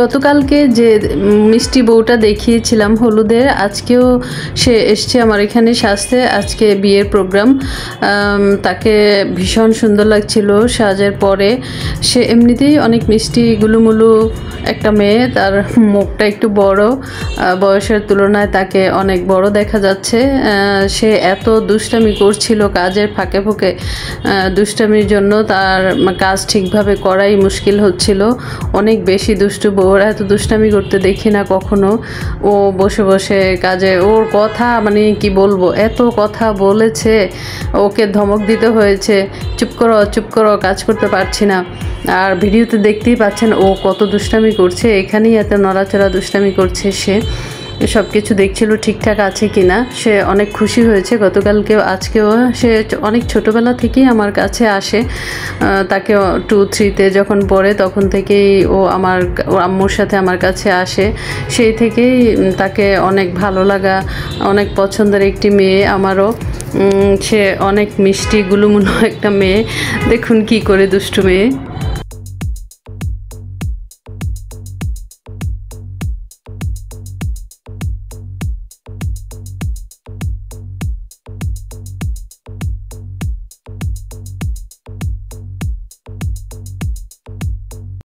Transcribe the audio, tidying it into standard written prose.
গতকালকে যে মিষ্টি বউটা দেখিয়েছিলাম হলুদের, আজকেও সে এসছে আমার এখানে সাজতে। আজকে বিয়ের প্রোগ্রাম, তাকে ভীষণ সুন্দর লাগছিল সাজের পরে। সে এমনিতেই অনেক মিষ্টি গুলুমুলু একটা মেয়ে, তার মুখটা একটু বড়, বয়সের তুলনায় তাকে অনেক বড় দেখা যাচ্ছে। সে এত দুষ্টামি করছিল কাজের ফাঁকে ফাঁকে, দুষ্টামির জন্য তার কাজ ঠিকভাবে করাই মুশকিল হচ্ছিল। অনেক বেশি দুষ্টু, বউরা এত দুষ্টামি করতে দেখি না কখনো। ও বসে বসে কাজে, ওর কথা মানে কি বলবো, এত কথা বলেছে, ওকে ধমক দিতে হয়েছে, চুপ করো চুপ করো, কাজ করতে পারছি না। আর ভিডিওতে দেখতেই পাচ্ছেন ও কত দুষ্টামি করছে, এখানেই এত নড়াচড়া দুষ্টামি করছে। সে সব কিছু দেখছিল ঠিকঠাক আছে কি না। সে অনেক খুশি হয়েছে গতকালকেও আজকেও। সে অনেক ছোটোবেলা থেকেই আমার কাছে আসে, তাকে 2-3-তে যখন পড়ে তখন থেকেই ও আম্মুর সাথে আমার কাছে আসে। সেই থেকেই তাকে অনেক ভালো লাগা, অনেক পছন্দের একটি মেয়ে আমারও। সে অনেক মিষ্টি গুলুমুলু একটা মেয়ে, দেখুন কি করে দুষ্টু মেয়ে।